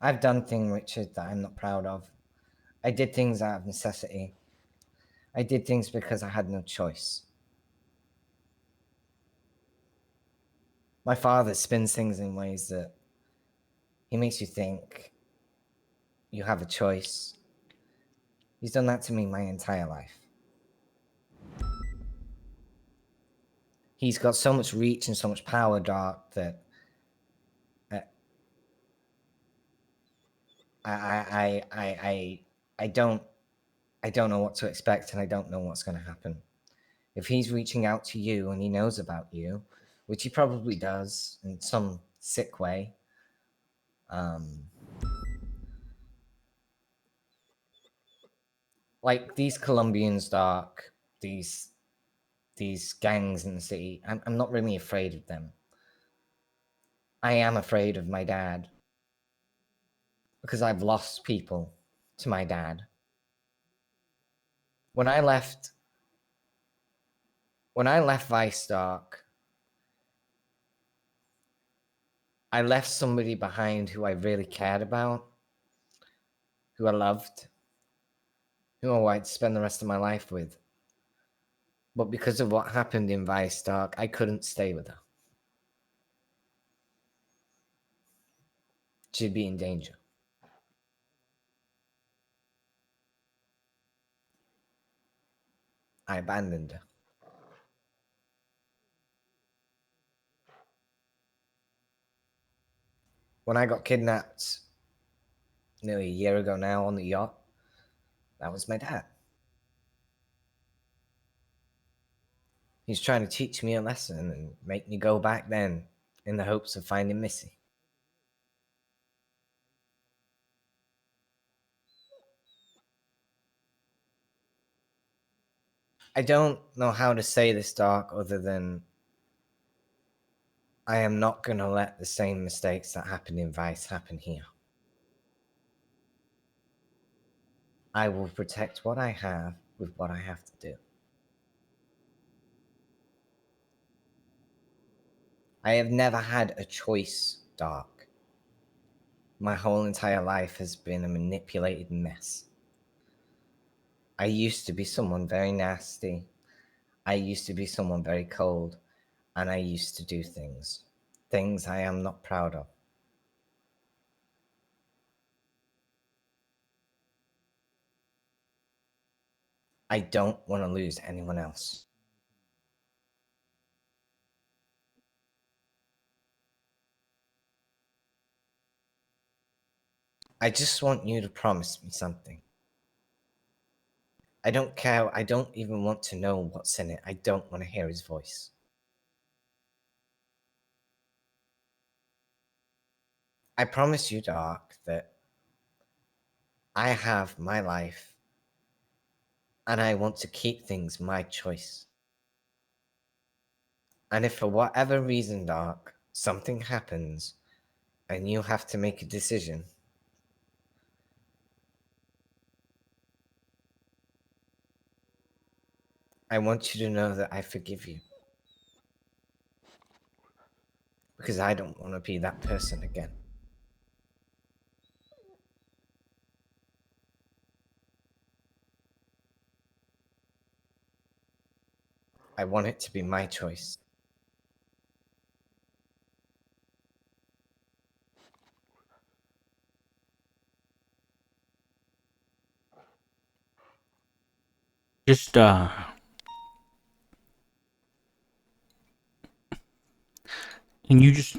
I've done things, Richard, that I'm not proud of. I did things out of necessity. I did things because I had no choice. My father spins things in ways that he makes you think you have a choice. He's done that to me my entire life. He's got so much reach and so much power, Dark, that I don't know what to expect, and I don't know what's going to happen. If he's reaching out to you and he knows about you, which he probably does in some sick way, like these Colombians, Dark, these gangs in the city, I'm not really afraid of them. I am afraid of my dad because I've lost people to my dad. When I left Vice, Dark, I left somebody behind who I really cared about, who I loved, who I wanted to spend the rest of my life with. But because of what happened in Vice, Dark, I couldn't stay with her. She'd be in danger. I abandoned her. When I got kidnapped nearly a year ago now on the yacht, that was my dad. He's trying to teach me a lesson and make me go back then in the hopes of finding Missy. I don't know how to say this, Dark, other than I am not going to let the same mistakes that happened in Vice happen here. I will protect what I have with what I have to do. I have never had a choice, Dark. My whole entire life has been a manipulated mess. I used to be someone very nasty. I used to be someone very cold. And I used to do things I am not proud of. I don't want to lose anyone else. I just want you to promise me something. I don't care. I don't even want to know what's in it. I don't want to hear his voice. I promise you, Dark, that I have my life and I want to keep things my choice. And if for whatever reason, Dark, something happens and you have to make a decision, I want you to know that I forgive you. Because I don't want to be that person again. I want it to be my choice. Just, can you just,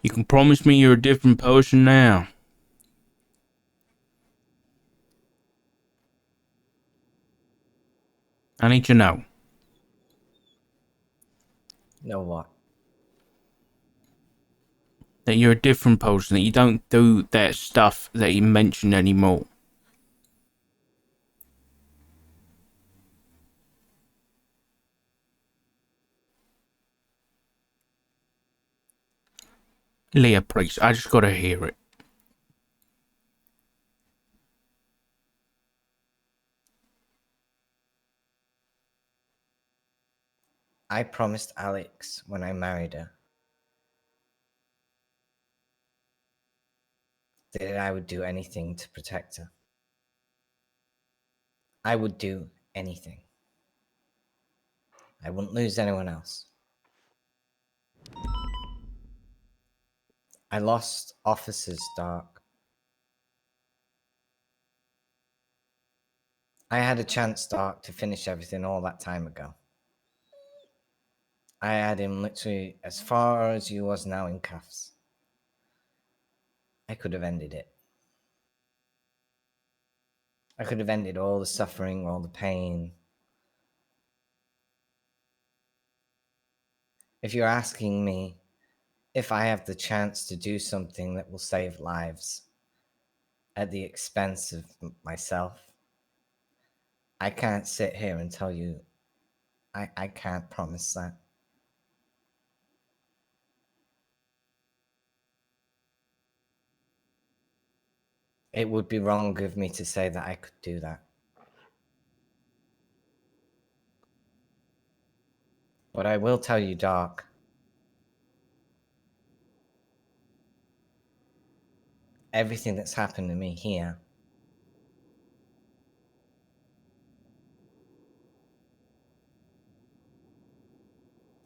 you can promise me you're a different person now? I need to know. Know what? That you're a different person, that you don't do that stuff that you mentioned anymore. Leah, please, I just gotta hear it. I promised Alex when I married her that I would do anything to protect her. I would do anything. I wouldn't lose anyone else. I lost officers, Doc. I had a chance, Doc, to finish everything all that time ago. I had him literally as far as he was now in cuffs. I could have ended it. I could have ended all the suffering, all the pain. If you're asking me if I have the chance to do something that will save lives at the expense of myself, I can't sit here and tell you I can't promise that. It would be wrong of me to say that I could do that. But I will tell you, Doc, everything that's happened to me here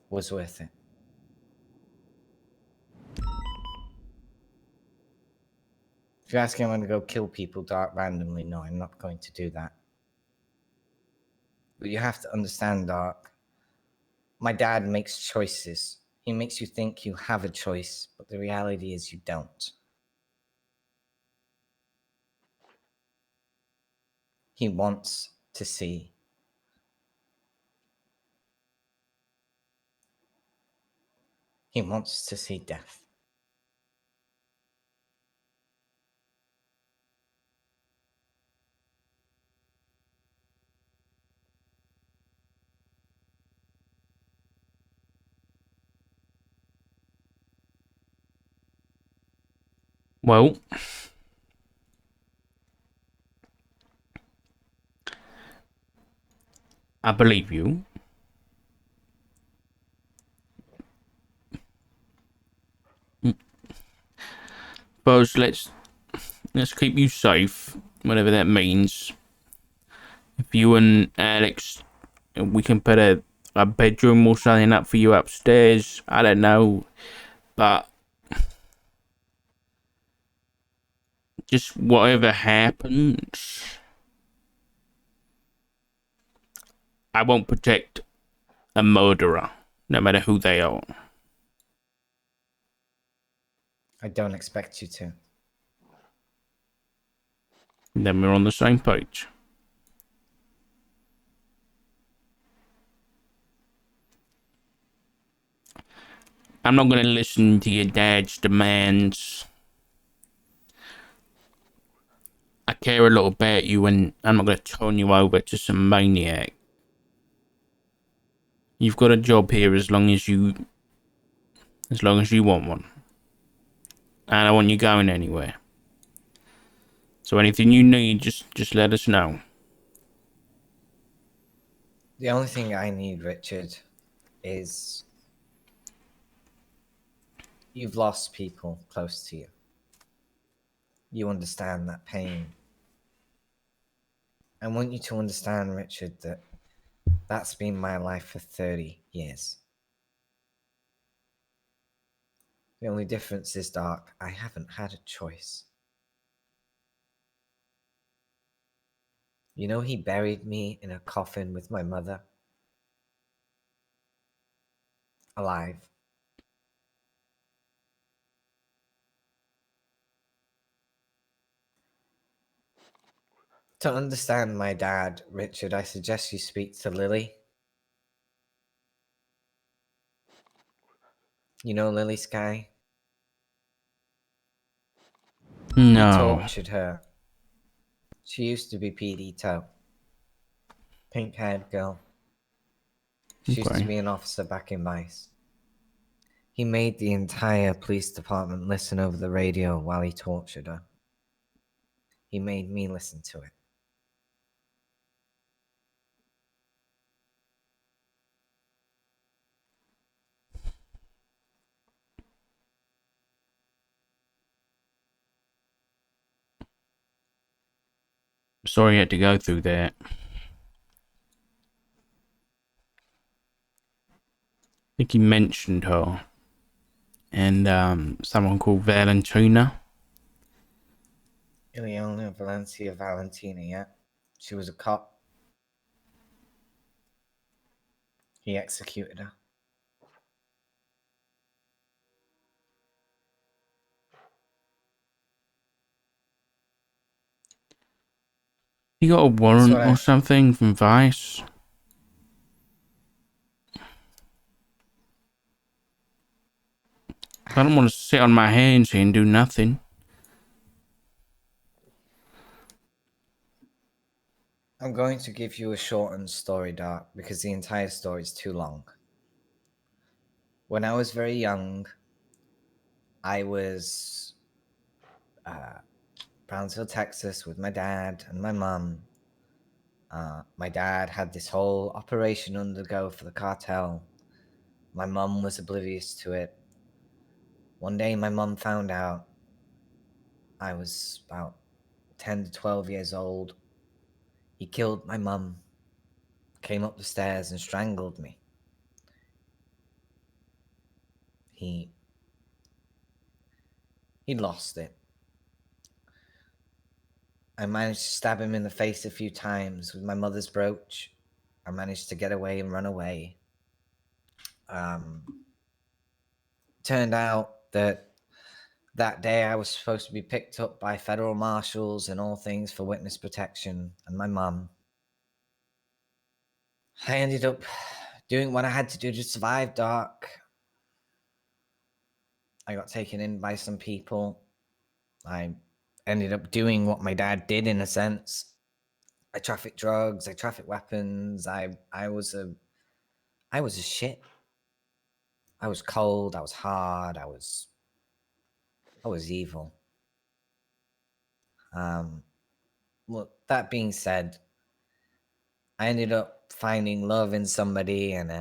was worth it. If you're asking, I'm going to go kill people, Doc, randomly. No, I'm not going to do that. But you have to understand, Doc, my dad makes choices. He makes you think you have a choice, but the reality is you don't. He wants to see. He wants to see death. Well, I believe you. But let's keep you safe, whatever that means. If you and Alex, we can put a bedroom or something up for you upstairs. I don't know, but just whatever happens, I won't protect a murderer, no matter who they are. I don't expect you to. Then we're on the same page. I'm not going to listen to your dad's demands. I care a lot about you, and I'm not going to turn you over to some maniac. You've got a job here as long as you want one. And I don't want you going anywhere. So anything you need, just let us know. The only thing I need, Richard, is you've lost people close to you. You understand that pain. I want you to understand, Richard, that that's been my life for 30 years. The only difference is, Doc, I haven't had a choice. You know, he buried me in a coffin with my mother. Alive. To understand my dad, Richard, I suggest you speak to Lily. You know Lily Sky? He No. tortured her. She used to be PD Toe. Pink-haired girl. She used to Okay. be an officer back in Vice. He made the entire police department listen over the radio while he tortured her. He made me listen to it. sorry you had to go through that. I think he mentioned her. And someone called Valentina. Ileana Valencia Valentina, yeah. She was a cop. He executed her. You got a warrant or something from Vice? I don't want to sit on my hands here and do nothing. I'm going to give you a shortened story, Doc, because the entire story is too long. When I was very young, I was Brownsville, Texas, with my dad and my mom. My dad had this whole operation undergo for the cartel. My mom was oblivious to it. One day, my mom found out. I was about 10 to 12 years old. He killed my mum, came up the stairs and strangled me. He lost it. I managed to stab him in the face a few times with my mother's brooch. I managed to get away and run away. Turned out that day I was supposed to be picked up by federal marshals and all things for witness protection and my mum. I ended up doing what I had to do to survive, Doc. I got taken in by some people. I ended up doing what my dad did, in a sense. I trafficked drugs, I trafficked weapons. I was a shit. I was cold, I was hard, I was evil. Well, that being said, I ended up finding love in somebody, and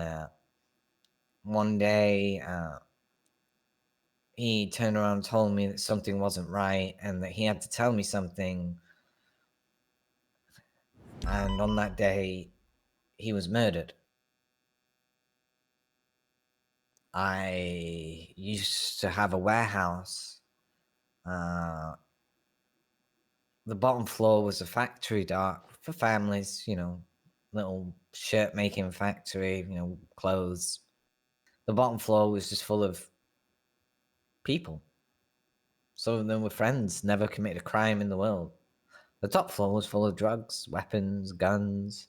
one day he turned around and told me that something wasn't right and that he had to tell me something. And on that day, he was murdered. I used to have a warehouse. The bottom floor was a factory, Doc, for families, little shirt making factory, clothes. The bottom floor was just full of people. Some of them were friends, never committed a crime in the world. The top floor was full of drugs, weapons, guns,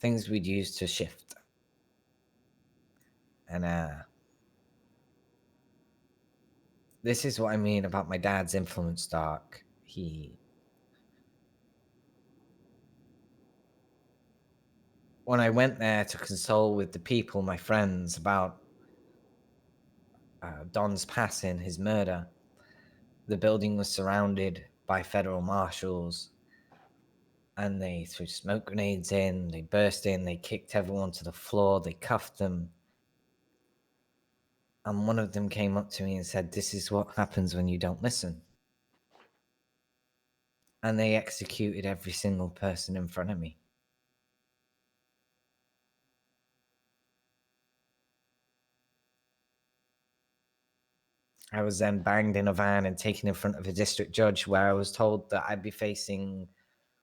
things we'd use to shift. And this is what I mean about my dad's influence, Doc. When I went there to console with the people, my friends, about Don's passing, his murder, the building was surrounded by federal marshals, and they threw smoke grenades in, they burst in, they kicked everyone to the floor, they cuffed them. And one of them came up to me and said, "This is what happens when you don't listen." And they executed every single person in front of me. I was then banged in a van and taken in front of a district judge, where I was told that I'd be facing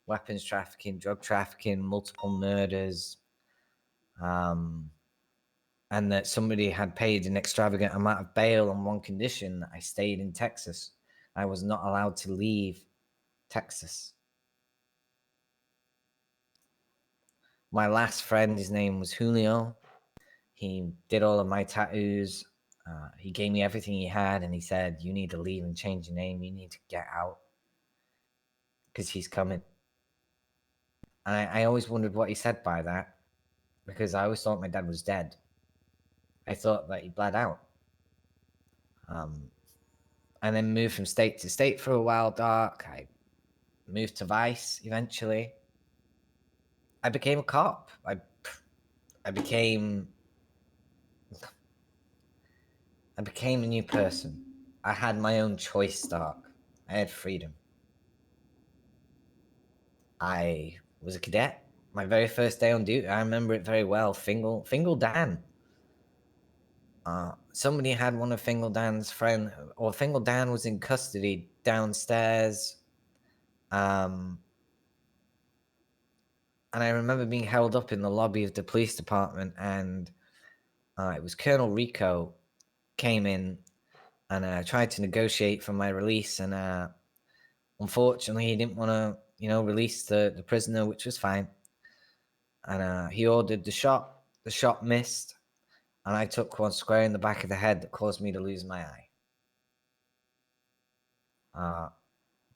weapons trafficking, drug trafficking, multiple murders, and that somebody had paid an extravagant amount of bail on one condition: that I stayed in Texas. I was not allowed to leave Texas. My last friend, his name was Julio. He did all of my tattoos. He gave me everything he had, and he said, "You need to leave and change your name. You need to get out, because he's coming." And I always wondered what he said by that, because I always thought my dad was dead. I thought that he bled out. And then moved from state to state for a while, Doc. I moved to Vice eventually. I became a cop. I became a new person. I had my own choice, Doc. I had freedom. I was a cadet. My very first day on duty, I remember it very well. Fingal Dan. Somebody had one of Fingal Dan's friend, or Fingal Dan was in custody downstairs. And I remember being held up in the lobby of the police department, and it was Colonel Rico came in and tried to negotiate for my release, and unfortunately he didn't want to, release the prisoner, which was fine. And he ordered the shot. The shot missed, and I took one square in the back of the head that caused me to lose my eye.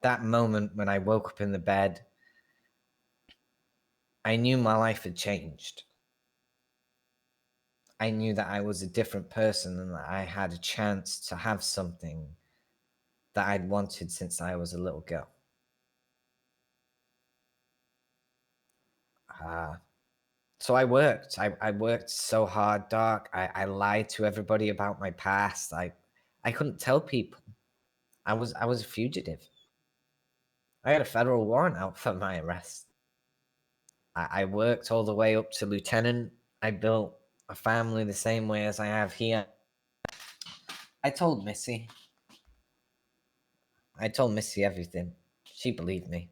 That moment when I woke up in the bed, I knew my life had changed. I knew that I was a different person and that I had a chance to have something that I'd wanted since I was a little girl. So I worked. I worked so hard, Doc. I lied to everybody about my past. I couldn't tell people. I was a fugitive. I had a federal warrant out for my arrest. I worked all the way up to lieutenant. I built a family the same way as I have here. I told Missy everything. She believed me.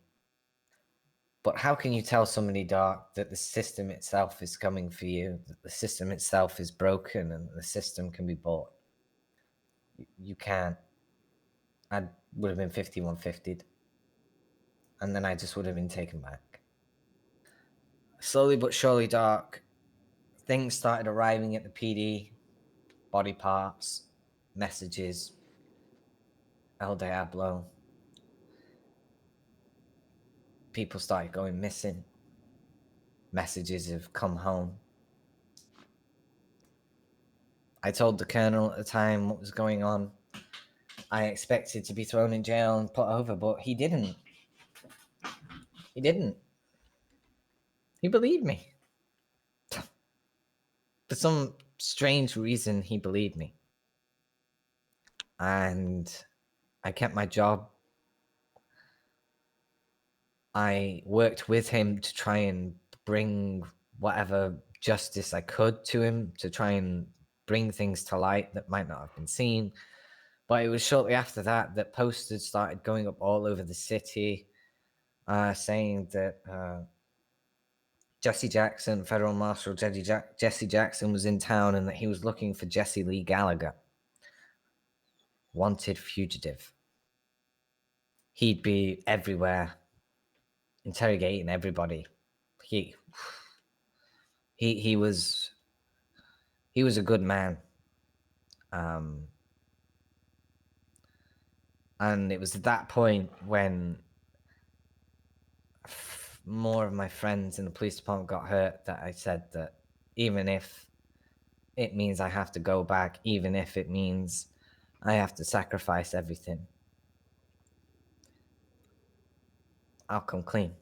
But how can you tell somebody, Doc, that the system itself is coming for you, that the system itself is broken and the system can be bought? You can't. I would have been 5150'd. And then I just would have been taken back. Slowly but surely, Doc, things started arriving at the PD. Body parts, messages, El Diablo. People started going missing. Messages have come home. I told the colonel at the time what was going on. I expected to be thrown in jail and put over, but he didn't. He didn't. He believed me. For some strange reason, he believed me. And I kept my job. I worked with him to try and bring whatever justice I could to him, to try and bring things to light that might not have been seen. But it was shortly after that posters started going up all over the city saying that Jesse Jackson, Federal Marshal Jesse Jackson, was in town and that he was looking for Jesse Lee Gallagher. Wanted fugitive. He'd be everywhere, interrogating everybody. He was a good man. And it was at that point when more of my friends in the police department got hurt that I said that even if it means I have to go back, even if it means I have to sacrifice everything, I'll come clean.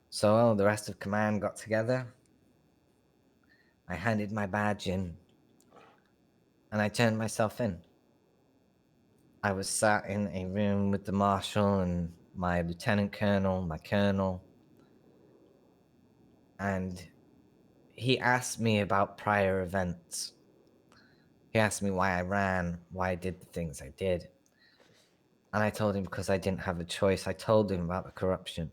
So the rest of command got together. I handed my badge in and I turned myself in. I was sat in a room with the marshal and my lieutenant colonel, my colonel, and he asked me about prior events. He asked me why I ran, why I did the things I did. And I told him because I didn't have a choice. I told him about the corruption.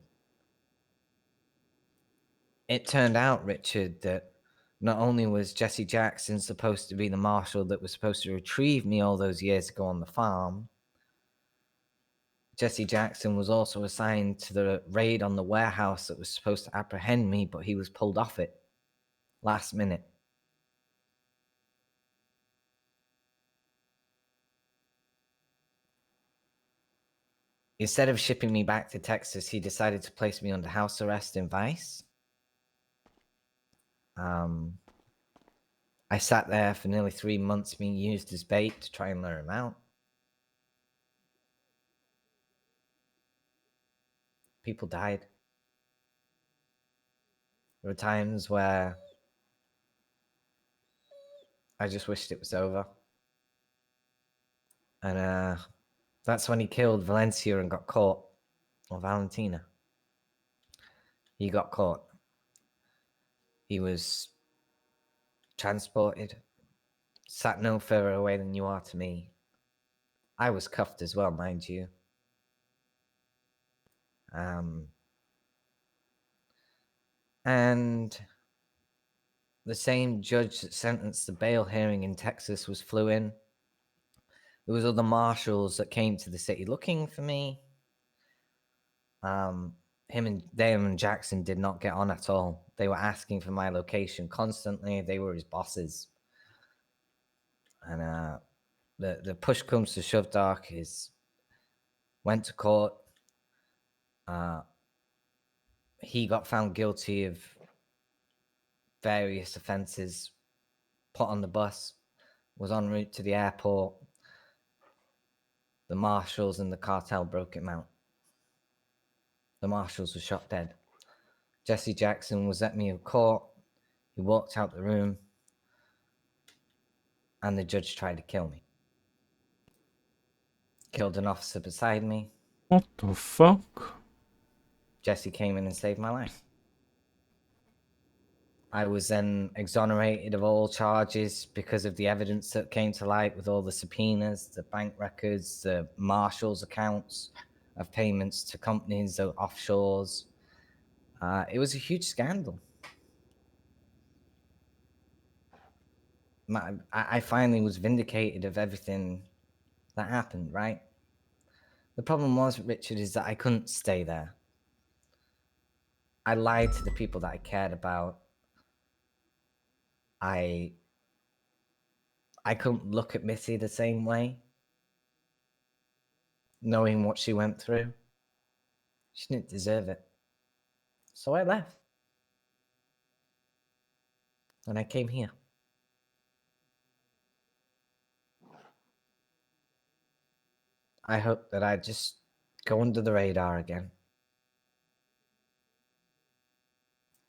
It turned out, Richard, that not only was Jesse Jackson supposed to be the marshal that was supposed to retrieve me all those years ago on the farm, Jesse Jackson was also assigned to the raid on the warehouse that was supposed to apprehend me, but he was pulled off it last minute. Instead of shipping me back to Texas, he decided to place me under house arrest in Vice. I sat there for nearly 3 months being used as bait to try and lure him out. People died. There were times where I just wished it was over. And that's when he killed Valencia and got caught. Or Valentina. He got caught. He was transported, sat no further away than you are to me. I was cuffed as well, mind you. And the same judge that sentenced the bail hearing in Texas flew in. There was other marshals that came to the city looking for me. Him and Jackson did not get on at all. They were asking for my location constantly. They were his bosses. And the push comes to shove, Doc, is went to court. He got found guilty of various offenses, put on the bus, was en route to the airport. The marshals and the cartel broke him out. The marshals were shot dead. Jesse Jackson was at me in court. He walked out the room, and the judge tried to kill me. Killed an officer beside me. What the fuck? Jesse came in and saved my life. I was then exonerated of all charges because of the evidence that came to light with all the subpoenas, the bank records, the marshal's accounts of payments to companies, the offshores. It was a huge scandal. I finally was vindicated of everything that happened, right? The problem was, Richard, is that I couldn't stay there. I lied to the people that I cared about. I couldn't look at Missy the same way, knowing what she went through. She didn't deserve it. So I left. And I came here. I hope that I just go under the radar again.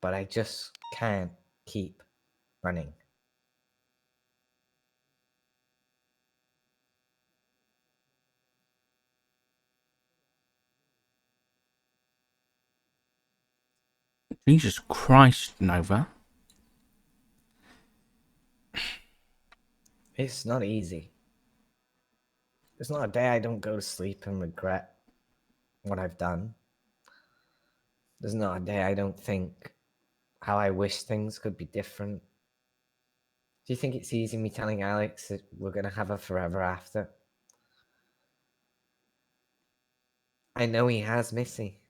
But I just can't keep running. Jesus Christ, Nova. It's not easy. There's not a day I don't go to sleep and regret what I've done. There's not a day I don't think how I wish things could be different. Do you think it's easy me telling Alex that we're going to have a forever after? I know he has Missy.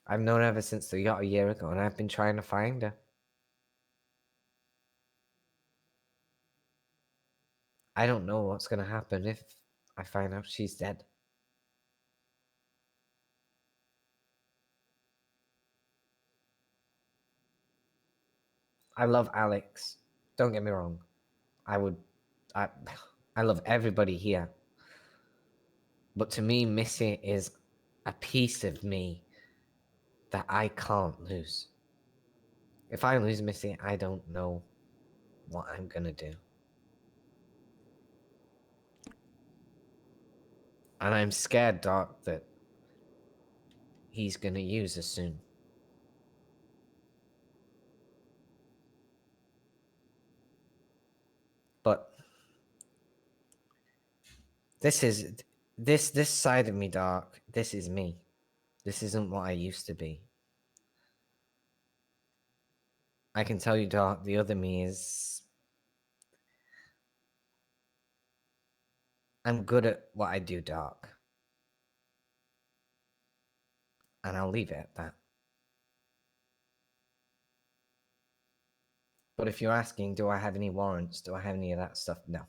I've known her ever since the yacht a year ago, and I've been trying to find her. I don't know what's going to happen if I find out she's dead. I love Alex. Don't get me wrong. I love everybody here. But to me, Missy is a piece of me that I can't lose. If I lose Missy, I don't know what I'm going to do. And I'm scared, Doc, that he's going to use her soon. But this side of me, Doc, this is me. This isn't what I used to be. I can tell you, Doc, the other me is... I'm good at what I do, Doc. And I'll leave it at that. But if you're asking, do I have any warrants? Do I have any of that stuff? No.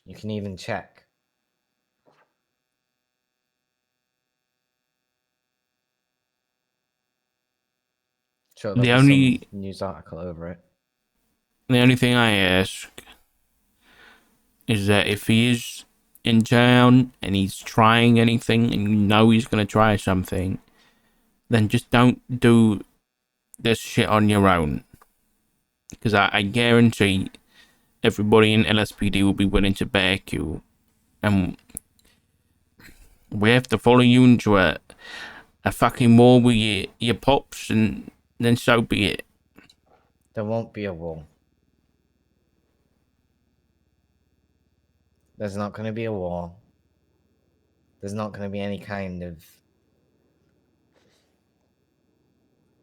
You can even check. Sure, there'll be some news article over it. The only thing I ask is that if he is in town and he's trying anything and you know he's going to try something, then just don't do this shit on your own. Because I guarantee everybody in LSPD will be willing to back you. And we have to follow you into a a fucking war with your pops, and then so be it. There won't be a war. There's not going to be a war. There's not going to be any kind of...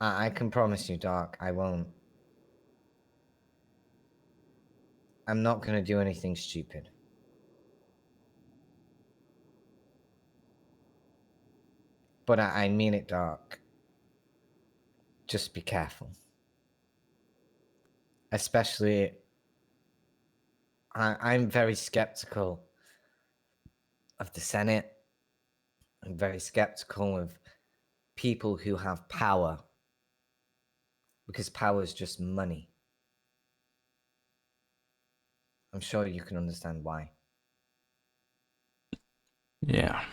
I can promise you, Doc, I won't. I'm not going to do anything stupid. But I mean it, Doc. Just be careful. Especially, I'm very skeptical of the Senate. I'm very skeptical of people who have power. Because power is just money. I'm sure you can understand why. Yeah.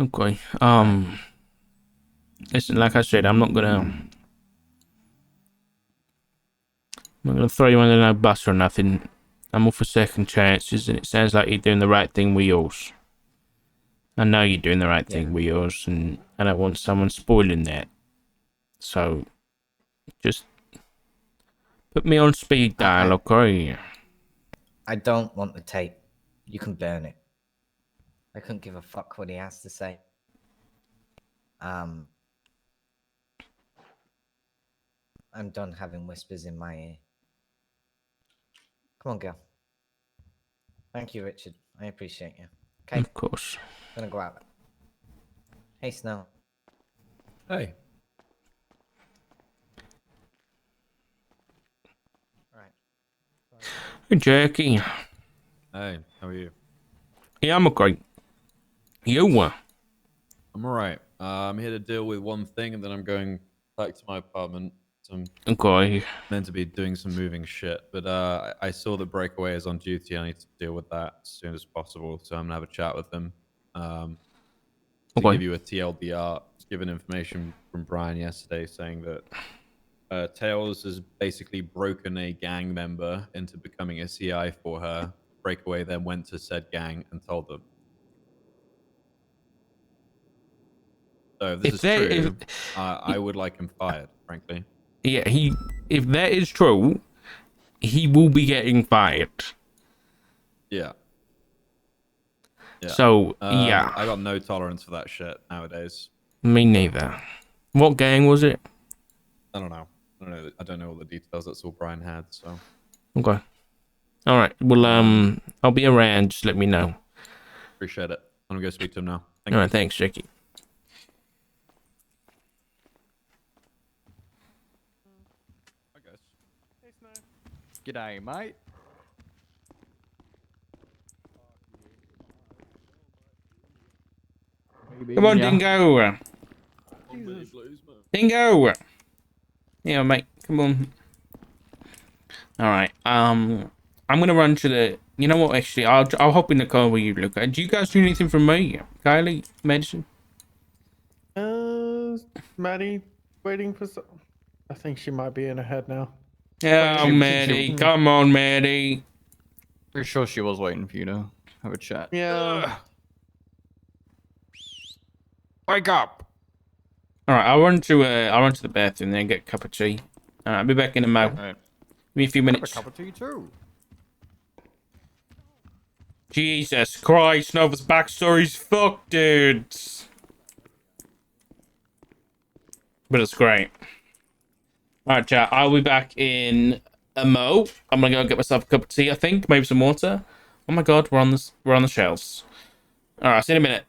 Okay. Listen, like I said, I'm not gonna throw you under no bus or nothing. I'm all for second chances, and it sounds like you're doing the right thing with yours. I know you're doing the right thing with yours, and I don't want someone spoiling that. So, just put me on speed dial, okay? I don't want the tape. You can burn it. I couldn't give a fuck what he has to say. I'm done having whispers in my ear. Come on, girl. Thank you, Richard. I appreciate you. Okay. Of course. I'm gonna go out. Hey, Snow. Hey. Alright. Hey, Jackie. Hey, how are you? Yeah, I'm okay. You were. I'm alright. I'm here to deal with one thing, and then I'm going back to my apartment. So I'm Okay. meant to be doing some moving shit, but I saw that Breakaway is on duty. I need to deal with that as soon as possible. So I'm gonna have a chat with them. To give you a TLDR, given information from Brian yesterday saying that Tails has basically broken a gang member into becoming a CI for her. Breakaway then went to said gang and told them. So if this is true, I would like him fired, frankly. Yeah, if that is true, he will be getting fired. Yeah. Yeah. So, yeah. I got no tolerance for that shit nowadays. Me neither. What gang was it? I don't know. I don't know all the details. That's all Brian had, so. Okay. All right. Well, I'll be around. Just let me know. Appreciate it. I'm gonna go speak to him now. All right. Thanks, Jackie. I guess. Hey, Snow. G'day, mate. Come on, Dingo. Dingo. Yeah, mate. Come on. All right. I'm gonna run to the. You know what? Actually, I'll hop in the car with you, Luca. Do you guys need anything from me, Kylie? Medicine? Maddie waiting for some. I think she might be in her head now. Yeah, Maddie. Come on, Maddie. Pretty sure she was waiting for you to have a chat. Yeah. Wake up! All right. I'll run to the bathroom then get a cup of tea. All right. I'll be back in a mo. Right. Give me a few minutes. Have a cup of tea too. Jesus Christ, Nova's backstory's fucked, dudes. But it's great. Alright, chat. I'll be back in a mo. I'm gonna go get myself a cup of tea, I think. Maybe some water. Oh my god, we're on the shelves. Alright, I'll see you in a minute.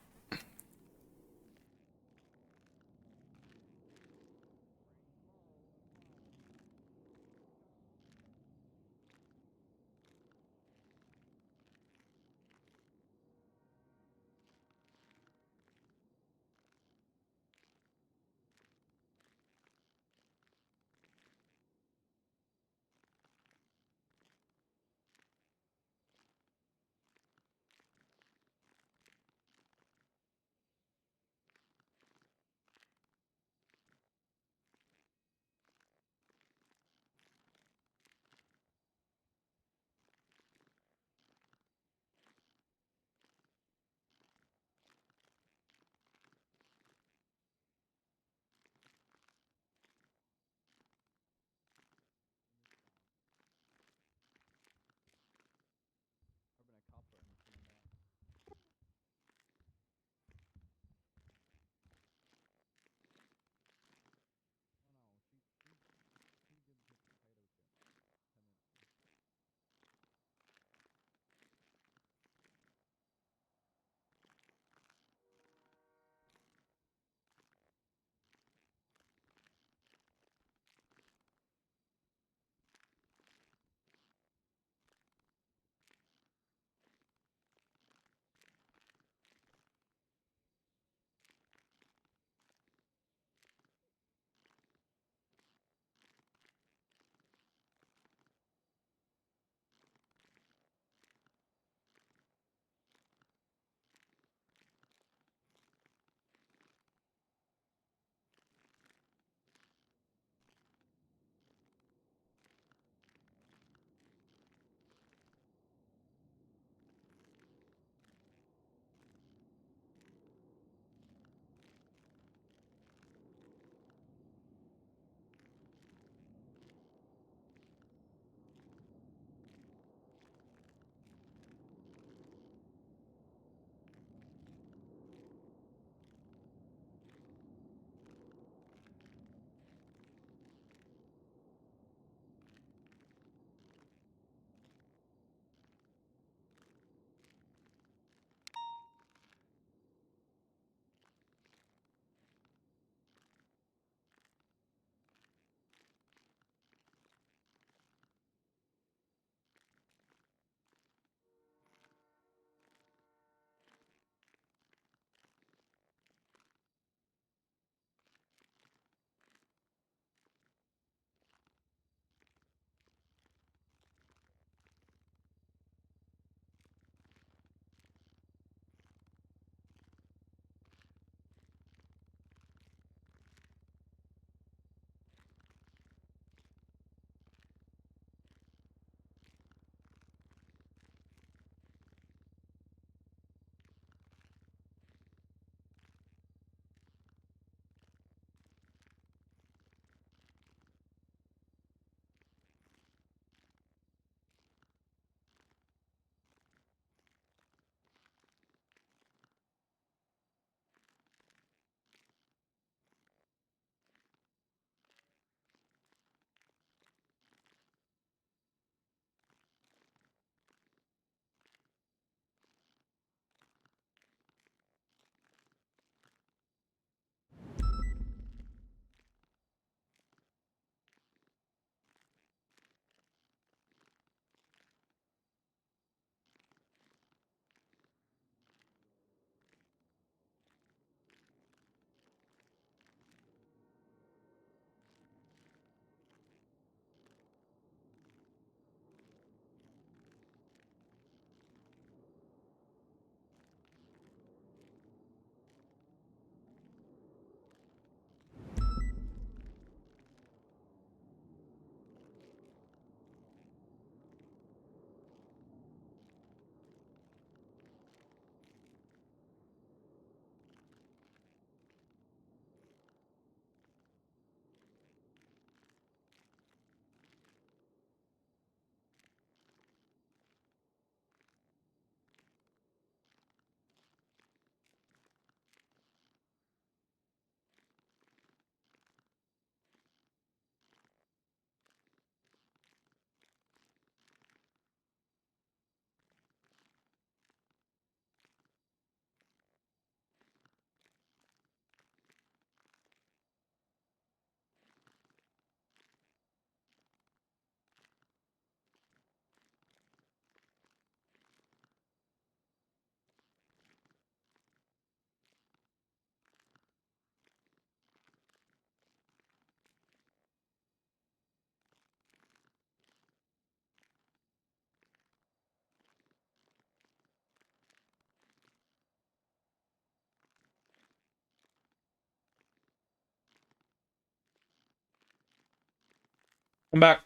I'm back.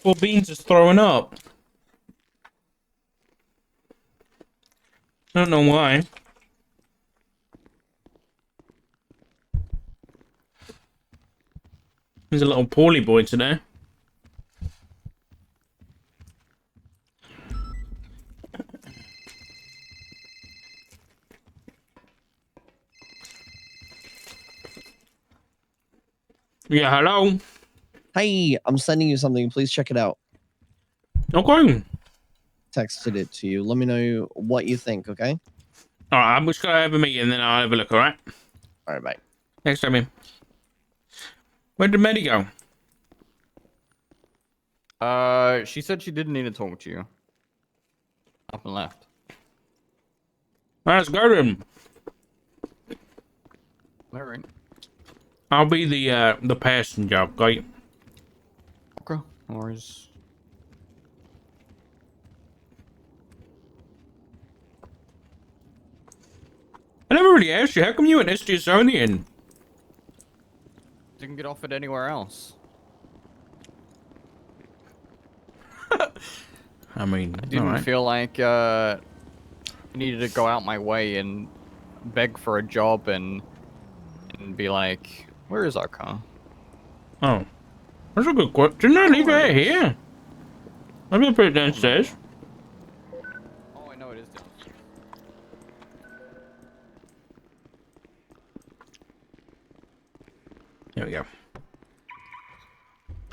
Well, Beans is throwing up. I don't know why. He's a little poorly boy today. Yeah, hello. Hey, I'm sending you something. Please check it out. Okay. Texted it to you. Let me know what you think, okay? Alright, I'm just gonna have a meeting, then I'll have a look, alright? Alright, bye. Thanks, Tommy. Where did Maddie go? She said she didn't need to talk to you. Up and left. Let's go to him. Alright. I'll be the passenger, okay? Okay. No worries. I never really asked you, how come you went Estonian? Didn't get offered anywhere else. I mean, I didn't feel like I needed to go out my way and beg for a job and be like, where is our car? Oh. That's a good question. Didn't I leave it out here? I'm gonna put it downstairs. Oh, I know it is down. There we go.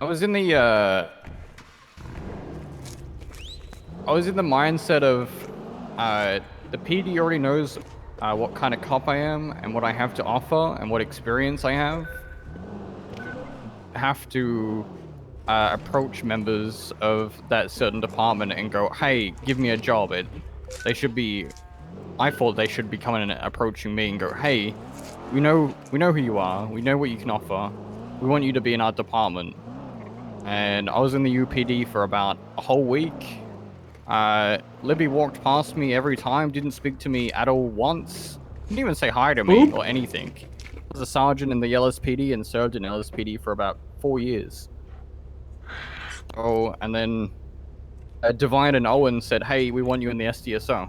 I was in the mindset of the PD already knows what kind of cop I am and what I have to offer and what experience I have to approach members of that certain department and go, hey, give me a job. I thought they should be coming and approaching me and go, hey, we know who you are, we know what you can offer, we want you to be in our department. And I was in the UPD for about a whole week. Libby walked past me every time, didn't speak to me at all once. Didn't even say hi to me or anything. I was a sergeant in the LSPD and served in LSPD for about 4 years. Oh, and then Divine and Owen said, hey, we want you in the SDSO.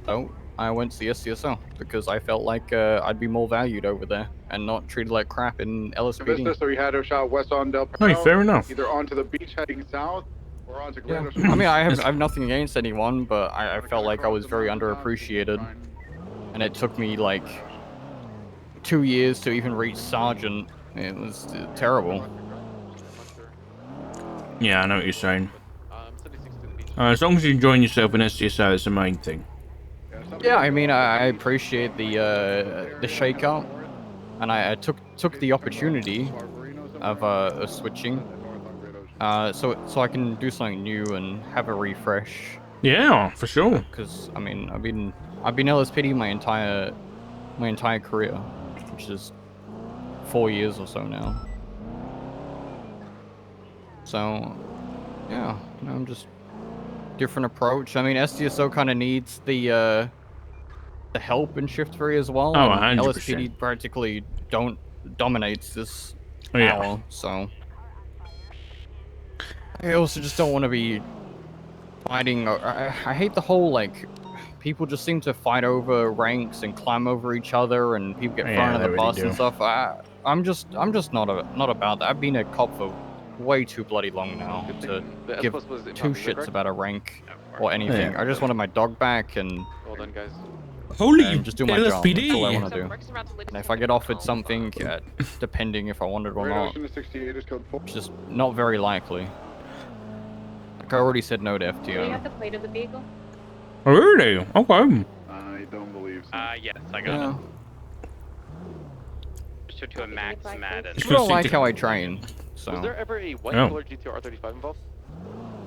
So I went to the SDSO because I felt like I'd be more valued over there and not treated like crap in LSPD. So we had a shot west on Del Hey, fair enough. Either onto the beach heading south or onto Yeah. Great I mean, I have nothing against anyone, but I felt like I was very underappreciated. And it took me like 2 years to even reach sergeant. It was terrible. Yeah, I know what you're saying. As long as you're enjoying yourself in SDSO, that's the main thing. Yeah, I mean, I appreciate the shake-up, and I took the opportunity of switching, so I can do something new and have a refresh. Yeah, for sure. Because I mean, I've been LSPD my entire career, which is 4 years or so now. So, yeah, I'm just different approach. I mean, SDSO kind of needs the help in Shift 3 as well. Oh, and 100%. LSPD practically dominates this Yeah. hour, so I also just don't want to be fighting. I hate the whole like people just seem to fight over ranks and climb over each other, and people get thrown Yeah, on they the really bus do. and stuff. I'm just not about that. I've been a cop for way too bloody long now to give two shits about a rank or anything. Yeah. I just wanted my dog back and Holy just do my job. That's all I LSPD! want to do. And if I get offered something, depending if I want it or Great not, Ocean to 68 is code 4. it's just not very likely. Like I already said no to Do you have FTO. the plate of the vehicle? Oh, really? Okay. I don't believe so. Yes, I got Yeah. it. Just to a max Madden. People don't like how I train, so. Was there ever a white Oh. collar GTR R35 involved?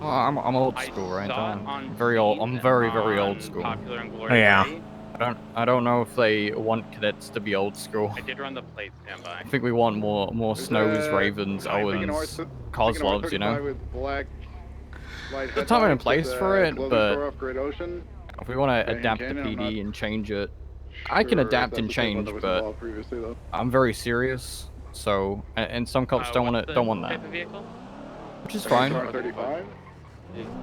I'm old I school, right? saw it I'm on very old. I'm very on old school. Popular and Oh, yeah. Glory. I don't know if they want cadets to be old school. I did run the plate standby. I think we want more Snows, Ravens, Owens, Kozlovs, you know. With black light The time and headlights place with, for it, clothing but store off Great Ocean. If we want to Okay, adapt the Cannon, I'm PD not and change it, I can sure if adapt that's and the same one change, that was but involved previously, though. I'm very serious. So, and some cops don't want what's to, the don't want that, type of vehicle? which is fine. SR35?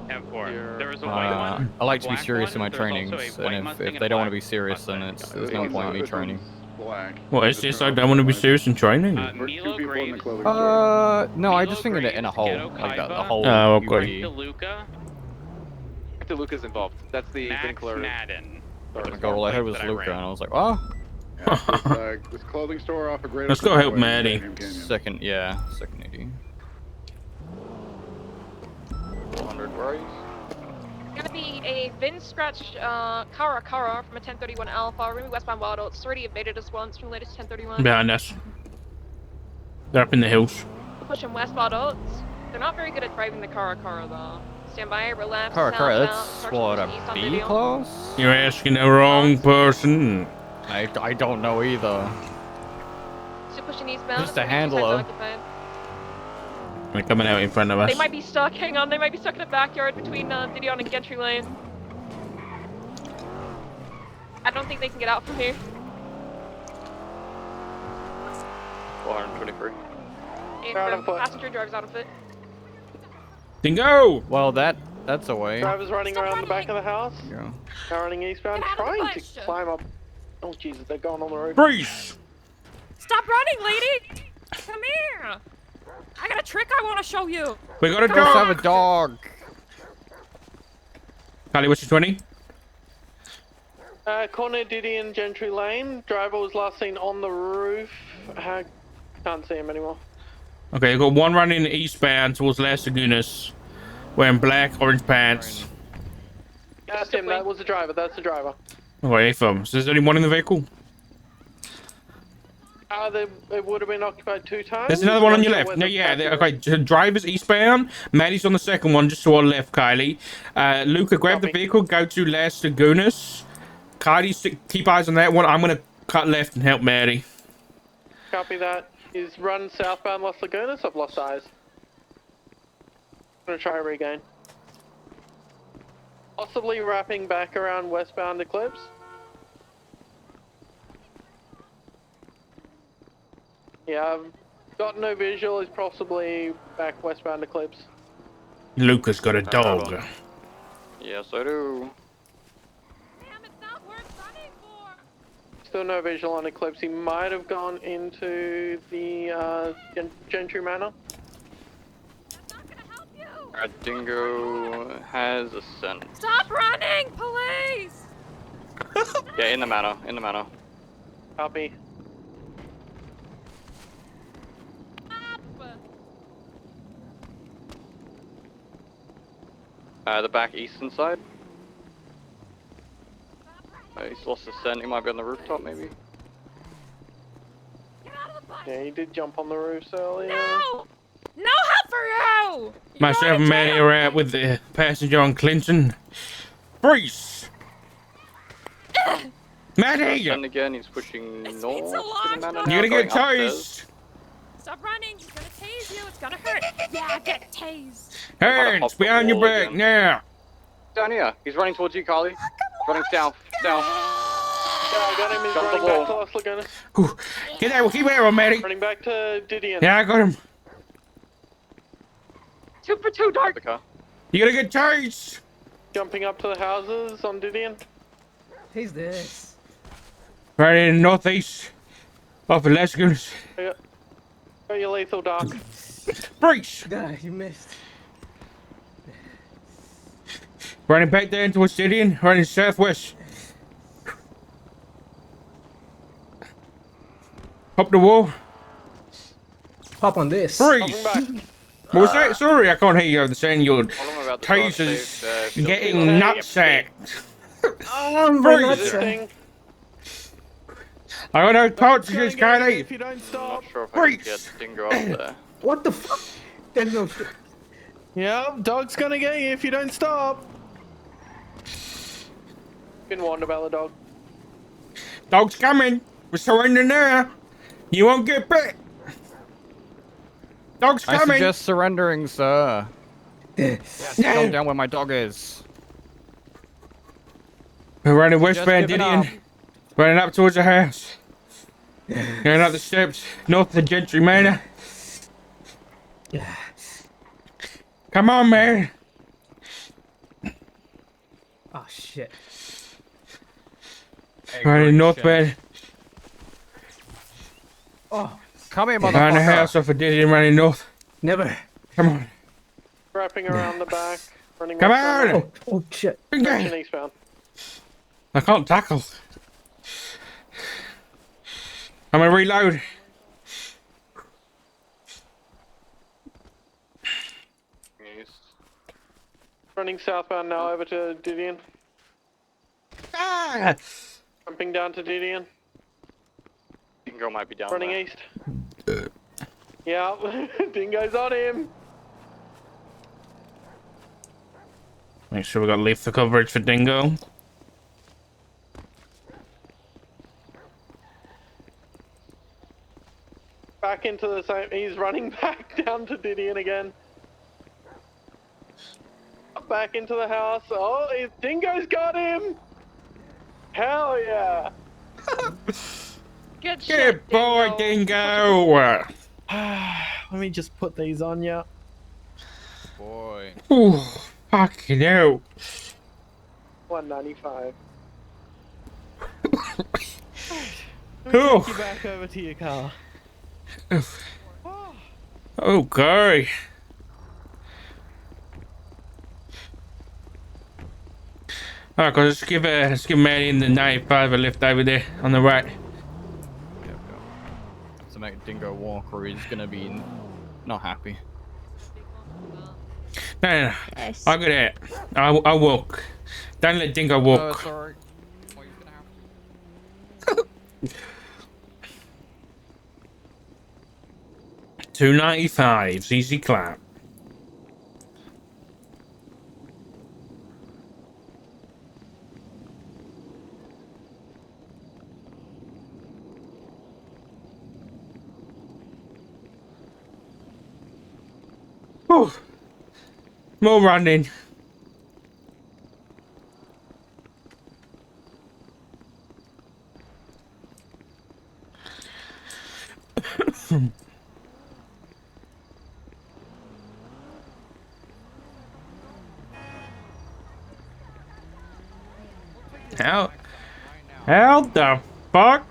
M4. There was a white one. I like to be black serious in one, my there's also a trainings, white and Mustang if and they a don't want to black be serious, then Mustang. there's no point in me training. Black. What is this? I don't want to be serious in training. We're two Milo people in the Graves. clothing store. No, I Milo just think in a Graves, whole, Ghetto like that, the Kaiba, whole Oh, okay. Frank UP. DeLuca, DeLuca's involved. That's the Max Winkler. Madden. I go, well, I heard it was that I Luca, ran. and I was like, oh, Yeah, this clothing store off of Great Let's Ocean go help Highway in Maddie. Canyon Canyon. second, yeah, second AD. 100, where are you? Gonna be a Vin Scratch Kara from a 1031 Alpha, Remy westbound Wild Oats. It's already evaded us once from the latest 1031. Behind us. They're up in the hills. Pushing west Wild Oats. They're not very good at driving the Kara though. Stand by, relapse, Kara, southbound, that's structure what, east a on B video. class? You're asking the wrong person. I don't know either. Still pushing eastbound. Just a it's already 2 sides handler. occupied. They're coming out in front of us. They might be stuck, hang on, they might be stuck in the backyard between Didion and Gentry Lane. I don't think they can get out from here. 423. And passenger drives out of it. Dingo! Well, that's a way. Drivers running Stop around the back of the house. Yeah. Now running eastbound, Get out of the trying to bush. climb up. Oh Jesus, they're going on the road. Freeze! Stop running, lady! Come here! I got a trick I want to show you! We got a Let's have dog! a dog. Kylie, what's your 20? Corner Didion Gentry Lane. Driver was last seen on the roof. Can't see him anymore. Okay, I've got one running eastbound towards Las Lagunas, wearing black, orange pants. That's him. That was the driver. That's the driver. Okay, so there's only one in the vehicle. They would have been occupied 2 times. There's another one on your Not sure left. where No, the yeah, passenger okay. Driver's eastbound. Maddie's on the second one, just to our left, Kylie. Luca, grab the Copy. vehicle, go to Las Lagunas. Kylie, keep eyes on that one. I'm gonna cut left and help Maddie. Copy that. He's run southbound Las Lagunas. I've lost eyes. Gonna try regain. Possibly wrapping back around westbound Eclipse. Yeah, I've got no visual. He's possibly back westbound Eclipse. Luca's got a dog. Yes, I do. Damn, it's not worth running for! Still no visual on Eclipse. He might have gone into the Gentry Manor. That's not gonna help you! Dingo has a scent. Stop running, police! Yeah, in the manor. Copy. The back eastern side. He's lost his scent. He might be on the rooftop, maybe. Get out of the bus! Yeah, he did jump on the roofs earlier. No! No help for you! You're Myself going and to Maddie jail. are out with the passenger on Clinton. Freeze! Maddie! And again, he's pushing It's north. been so long, to the manor stop. now, You're gonna get going upstairs. tased! Stop running, he's gonna tase you, it's gonna hurt. Yeah, get tased. Hands behind your back now! Down here. He's running towards you, Carly. Running south. Yeah, I got him. He's Jump the running back to wall. Las Lagunas. Whew. Get out, keep arrow, Maddie! Running back to Didion. Yeah, I got him. 2 for 2, The Dark. car. You gotta get tased! Jumping up to the houses on Didion. Who's this? Right in the northeast. Off of Las Lagunas. Got your lethal dark. Freeze! God, you missed. Running back there into a city and running southwest. Up the wall. Hop on this. Freeze! Coming back. What was that? Sorry, I can't hear you. I'm saying your Tell him about the dog tasers safe, getting Okay. nutsacked. I'm Freeze. not Resisting. I got no Gonna cartridges, get you Kylie. if you don't I'm stop. not sure if I can Freeze. get Dingo up there. What the fuck? There's no. Yeah, dog's gonna get you if you don't stop. Been warned about the dog. Dog's coming. We're surrendering now. You won't get bit. Dog's I coming. suggest surrendering, sir. Calm down where my dog is. We're running Just westbound, give it up. Gideon. Running up towards the house. Going up the steps, north of the Gentry Manor. Come on, man. Oh shit. Running northbound. Oh, Come here, Behind the house motherfucker. off of Gideon, running north. never. Come on. Wrapping around the back. Running Come westbound on. now. Oh shit. Direction eastbound. I can't tackle. I'm gonna reload. Running southbound now over to Didion. Ah! Jumping down to Didion. Dingo might be down Running there. east. Yeah, Dingo's on him. Make sure we got lethal coverage for Dingo. Back into the same. He's running back down to Didion again. Back into the house. Oh, Dingo's got him. Hell yeah. Good shit, Good boy, Dingo. Dingo. Let me just put these on you. Boy. Ooh, fucking hell. 195. Let me Oh. take you back over to your car. Okay. Alright, guys, let's give Manny in the 95 a lift over there on the right. To make Dingo walk, or he's gonna be not happy. No. Yes. I got it. I'll walk. Don't let Dingo walk. it's alright. Well, he's gonna have to. 295s, easy clap. Oh, more running. How the fuck?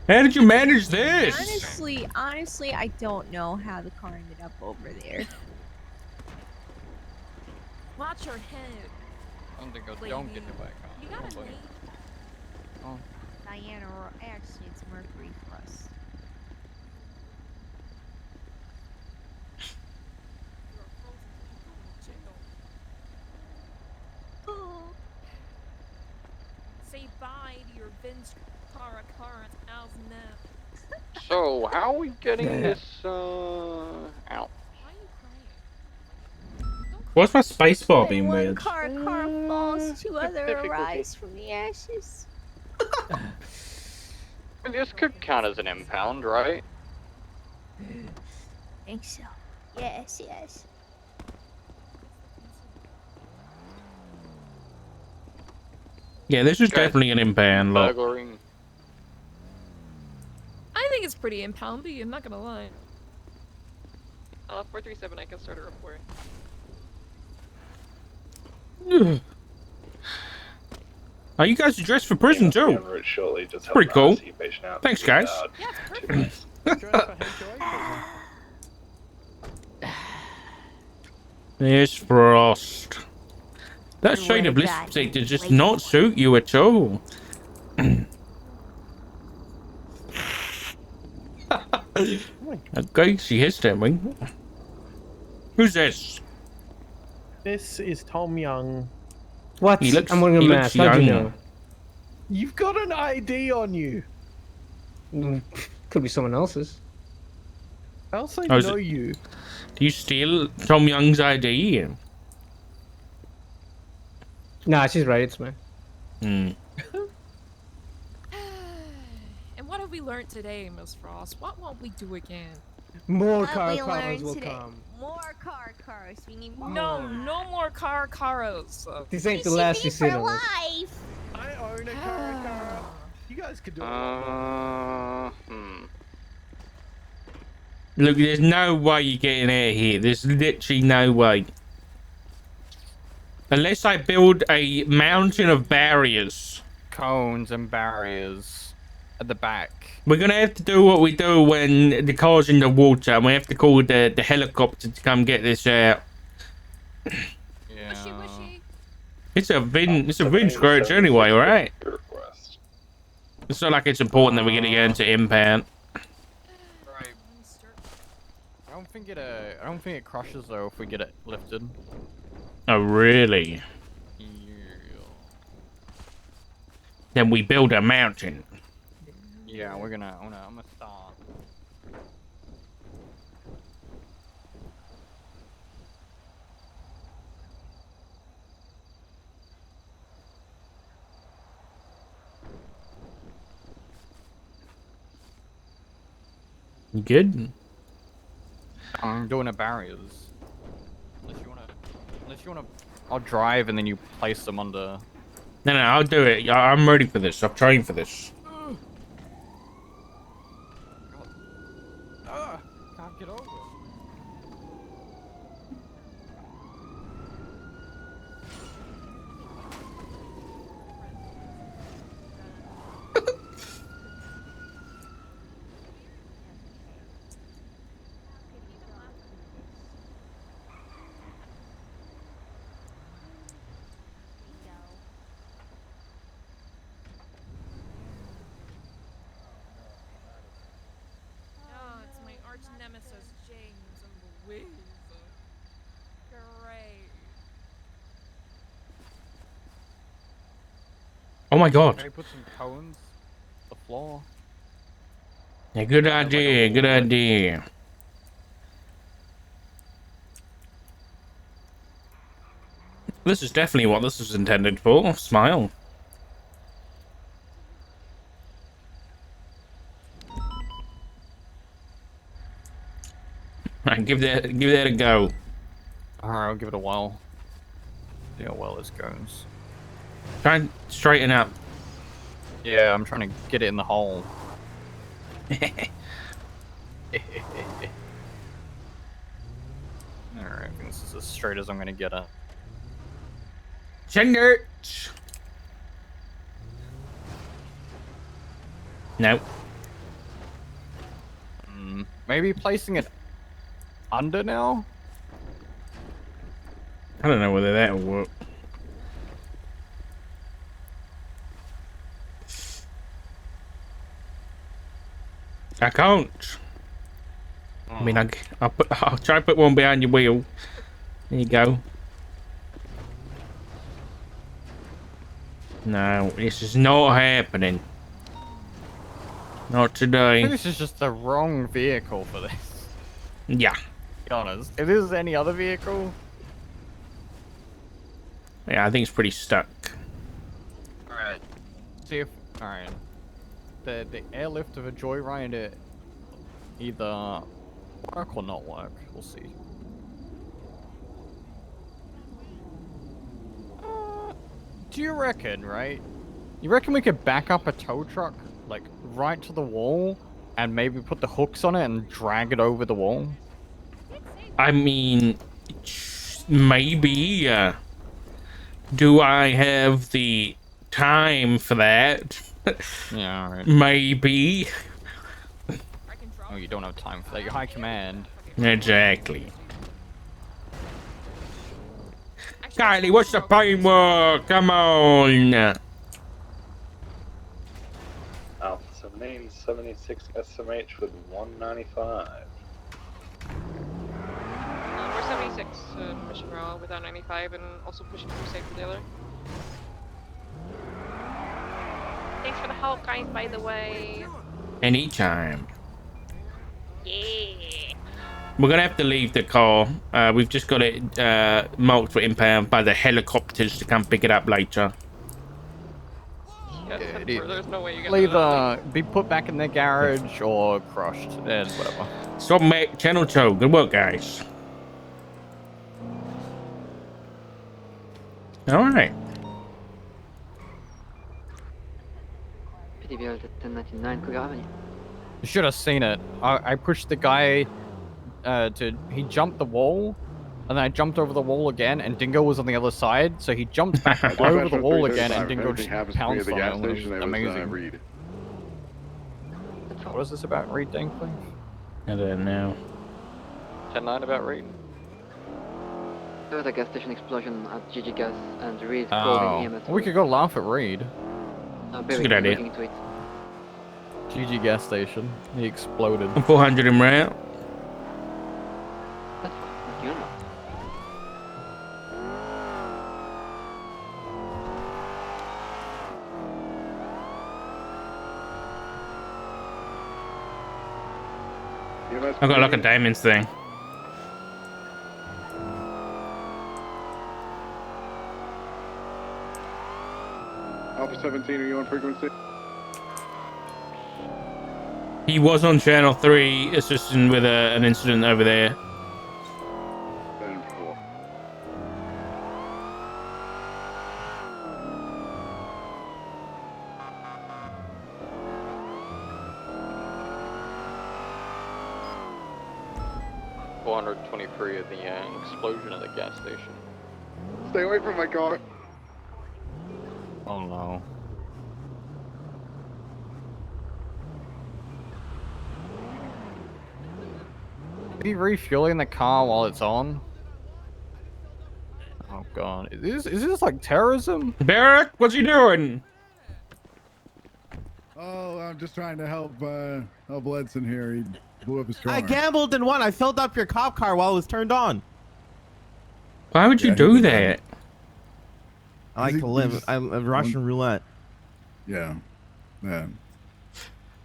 How did you manage this? Honestly, I don't know how the car ended up over there. Watch your head. Dingo, don't get your back on. You gotta Come on, buddy. leave. Oh. Diana, or actually, it's Mercury for us. Say bye to your Vince car as now. So, how are we getting this, out? Why are you crying? What's my spacebar When being one weird? car falls, two other difficulty. arise from the ashes. I mean, this could count as an impound, right? Think so. Yes, yes. Yeah, this is Guys, definitely an impound lot. Burglary. I think it's pretty impoundy, I'm not gonna lie. 437, I can start a report. Are you guys dressed for prison too? Pretty cool. Thanks, guys. Yeah, it's perfect. There's Frost. That You shade of would've gotten lipstick does just late. not suit you at all. Okay, she has that me. Who's this? This is Tom Young. What? He looks- I'm wearing a he looks mask. How'd you young. know? You've got an ID on you. Could be someone else's. How else I Oh, is know it- you? Do you steal Tom Young's ID? Nah, she's right. It's mine. Hmm. And what have we learned today, Miss Frost? What won't we do again? More What car we cars learned will today. come. More car cars. We need more. No more caros. This ain't the She last be you seen for of us. life. I own a car. You guys could do it. Look, there's no way you're getting out of here. There's literally no way. Unless I build a mountain of barriers. Cones and barriers at the back. We're gonna have to do what we do when the car's in the water, and we have to call the helicopter to come get this out. Yeah. It's a vin scratch anyway, right? It's not like it's important that we're gonna get into impound. Right. I don't think it crushes though if we get it lifted. Oh really? Yeah. Then we build a mountain. Yeah, I'm gonna start. You good? I'm doing the barriers. Unless you wanna, I'll drive and then you place them under. No, I'll do it. I'm ready for this. I've trained for this. Can't get over. Oh, it's my arch nemesis, James and Louise. Great. Oh my god. Can I put some cones on the floor? Yeah, good idea. Good idea. This is definitely what this was intended for. Smile. Right, give that a go. Alright, I'll give it a while. See how well this goes. Try and straighten up. Yeah, I'm trying to get it in the hole. Alright, I think this is as straight as I'm gonna get it. Send it. No. Maybe placing it under now? I don't know whether that'll work. I can't. I mean, I'll try to put one behind your wheel. There you go. No, this is not happening. Not I today. think this is just the wrong vehicle for this. Yeah. Be honest. If this is any other vehicle. Yeah, I think it's pretty stuck. Alright. See if. Alright. The airlift of a joyride either work or not work. We'll see. Do you reckon, right? You reckon we could back up a tow truck, like, right to the wall, and maybe put the hooks on it and drag it over the wall? I mean, maybe. Do I have the time for that? Yeah, alright. Maybe. Oh, you don't have time for that. You're high command. Exactly. Kylie, what's the framework? Come on. Alpha 17, 76 SMH with 195. We're 76 mission raw without 95 and also pushing through safe for the other. Thanks for the help, guys, by the way. Anytime. Yeah. We're gonna have to leave the car. We've just got it marked for impound by the helicopters to come pick it up later. Yeah, There's no way you They'll either be put back in their garage or crushed. And whatever. Stop, mate. Channel 2. Good work, guys. All right. You should have seen it. I pushed the guy he jumped the wall, and then I jumped over the wall again, and Dingo was on the other side, so he jumped back over the wall again, and Dingo just pounced on him. It was amazing. What is this about Reed Dinkley? I don't know. 10-9 about Reed. There was a gas station explosion at GG Gas, and Reed Oh, called in EMS. we could go laugh at Reed. That's a good idea. GG gas station. He exploded. 400 in route. I've got like a diamonds thing. Alpha 17, are you on frequency? He was on channel 3 assisting with an incident over there. 10-4. $423 at the explosion at the gas station. Stay away from my car. Oh no. Is he refueling the car while it's on? Oh god. Is this like terrorism? Barrack, what's he doing? Oh, I'm just trying to help Ledson here. He blew up his car. I gambled and won. I filled up your cop car while it was turned on. Why would you do that? I like to live. I'm a Russian roulette. Yeah. Yeah.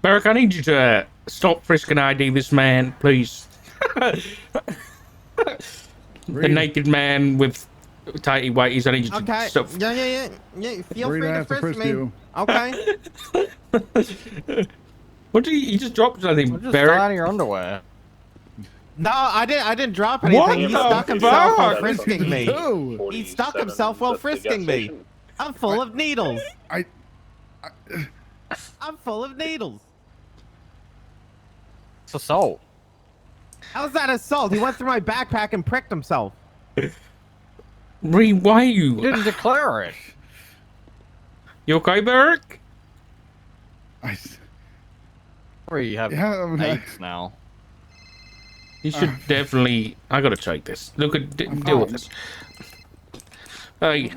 Barrack, I need you to stop frisking ID this man, please. The naked man with tighty whities. I need you to stop. Yeah. Feel free to frisk me. You. Okay. What did you just dropped something, Just Barrack? out of your underwear. No, I didn't drop anything. What He the stuck himself while fuck? frisking me. He stuck himself while frisking me. I'm full of needles. I'm full of needles. It's assault. How's that assault? He went through my backpack and pricked himself. Why are you? You didn't declare it. You okay, Barrack? You have Yeah, AIDS now. You should definitely. I gotta check this. Look at deal with this. Hey.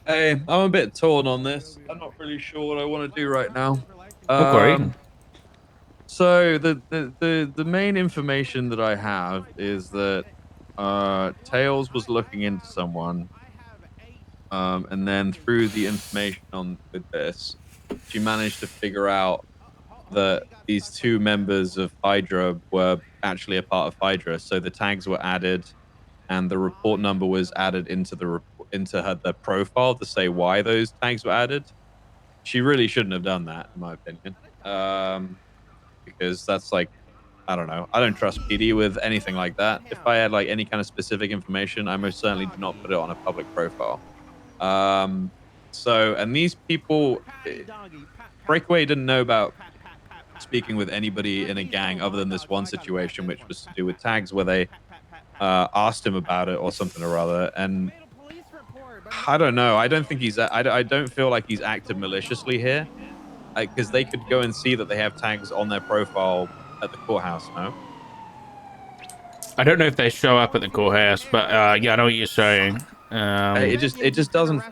Hey, I'm a bit torn on this. I'm not really sure what I want to do right now. Okay. So the main information that I have is that Tails was looking into someone, and then through the information on with this, she managed to figure out that these two members of Hydra were actually a part of Hydra. So the tags were added, and the report number was added into the profile to say why those tags were added. She really shouldn't have done that, in my opinion, because that's like, I don't know. I don't trust PD with anything like that. If I had like any kind of specific information, I most certainly do not put it on a public profile. And these people, Breakaway didn't know about speaking with anybody in a gang other than this one situation, which was to do with tags, where they asked him about it or something or other. And I don't know. I don't think I don't feel like he's acted maliciously here, because they could go and see that they have tags on their profile at the courthouse. No, I don't know if they show up at the courthouse, but yeah, I know what you're saying. it just doesn't.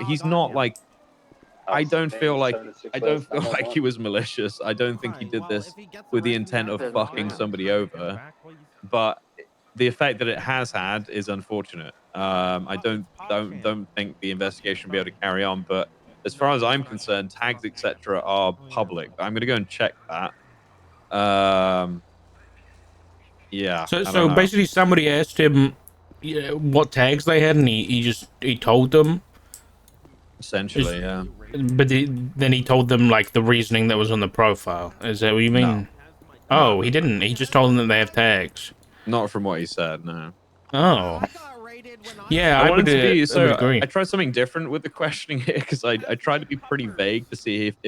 He's not like. I don't feel like he was malicious. I don't think he did this with the intent of fucking somebody over. But the effect that it has had is unfortunate. I don't think the investigation will be able to carry on. But as far as I'm concerned, tags etc. are public. I'm gonna go and check that. Yeah. So basically, somebody asked him what tags they had, and he told them. Essentially, yeah. But then he told them like the reasoning that was on the profile. Is that what you mean? No. Oh, he didn't. He just told them that they have tags. Not from what he said, no. Oh. Yeah, I wanted to be I would agree. I tried something different with the questioning here because I tried to be pretty vague to see if